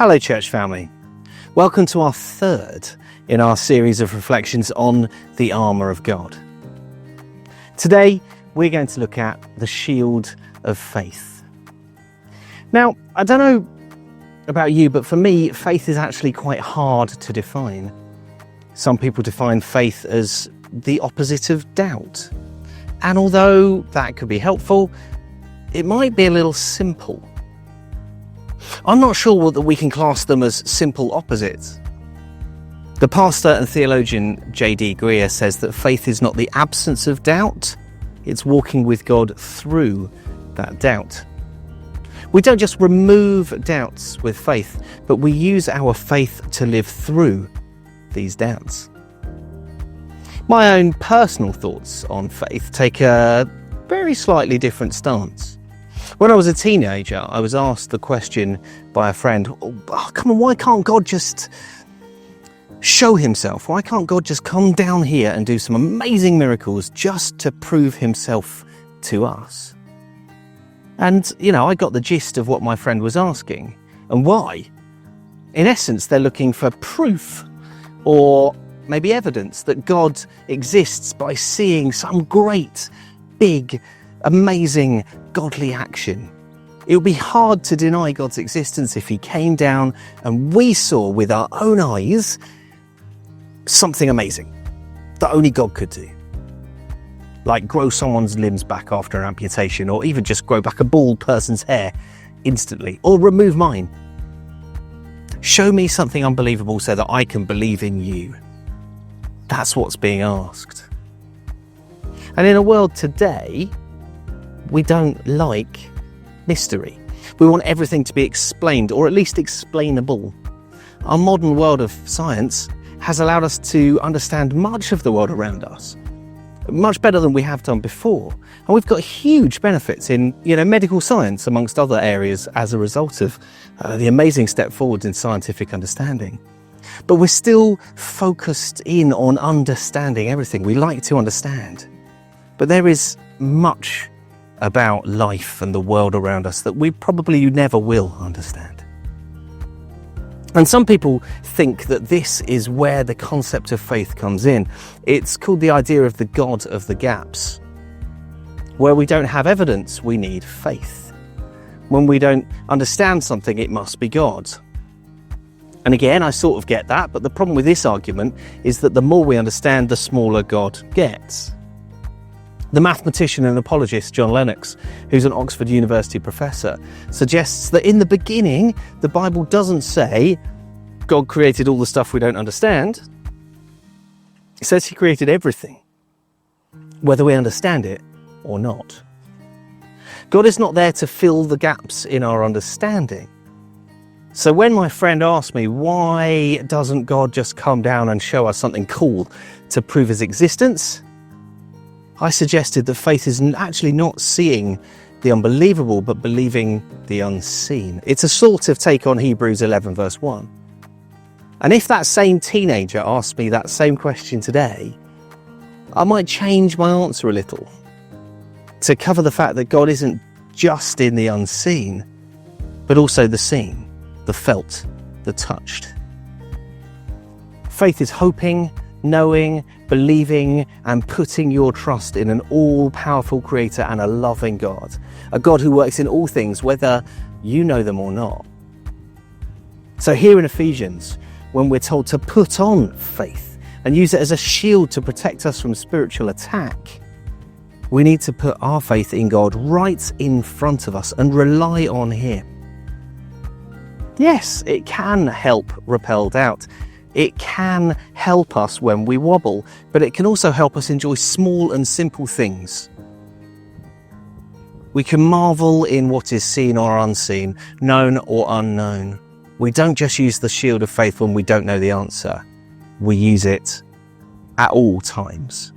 Hello church family, welcome to our third in our series of reflections on the armour of God. Today we're going to look at the shield of faith. Now, I don't know about you, but for me faith is actually quite hard to define. Some people define faith as the opposite of doubt, and although that could be helpful, it might be a little simple. I'm not sure that we can class them as simple opposites. The pastor and theologian J.D. Greear says that faith is not the absence of doubt, it's walking with God through that doubt. We don't just remove doubts with faith, but we use our faith to live through these doubts. My own personal thoughts on faith take a very slightly different stance. When I was a teenager, I was asked the question by a friend, come on, why can't God just show himself? Why can't God just come down here and do some amazing miracles just to prove himself to us? And, I got the gist of what my friend was asking and why. In essence, they're looking for proof or maybe evidence that God exists by seeing some great, big, amazing, godly action. It would be hard to deny God's existence if he came down and we saw with our own eyes something amazing that only God could do. Like grow someone's limbs back after an amputation, or even just grow back a bald person's hair instantly, or remove mine. Show me something unbelievable so that I can believe in you. That's what's being asked. And in a world today, we don't like mystery. We want everything to be explained, or at least explainable. Our modern world of science has allowed us to understand much of the world around us, much better than we have done before. And we've got huge benefits in, medical science, amongst other areas, as a result of the amazing step forward in scientific understanding. But we're still focused in on understanding everything. We like to understand. But there is much about life and the world around us that we probably never will understand. And some people think that this is where the concept of faith comes in. It's called the idea of the God of the gaps. Where we don't have evidence, we need faith. When we don't understand something, it must be God. And again, I sort of get that, but the problem with this argument is that the more we understand, the smaller God gets. The mathematician and apologist John Lennox, who's an Oxford University professor, suggests that in the beginning, the Bible doesn't say God created all the stuff we don't understand. It says he created everything, whether we understand it or not. God is not there to fill the gaps in our understanding. So when my friend asked me, why doesn't God just come down and show us something cool to prove his existence? I suggested that faith is actually not seeing the unbelievable, but believing the unseen. It's a sort of take on Hebrews 11 verse 1. And if that same teenager asked me that same question today, I might change my answer a little to cover the fact that God isn't just in the unseen, but also the seen, the felt, the touched. Faith is hoping, knowing, believing, and putting your trust in an all-powerful creator and a loving God. A God who works in all things, whether you know them or not. So here in Ephesians, when we're told to put on faith and use it as a shield to protect us from spiritual attack, we need to put our faith in God right in front of us and rely on him. Yes, it can help repel doubt. It can help us when we wobble, but it can also help us enjoy small and simple things. We can marvel in what is seen or unseen, known or unknown. We don't just use the shield of faith when we don't know the answer. We use it at all times.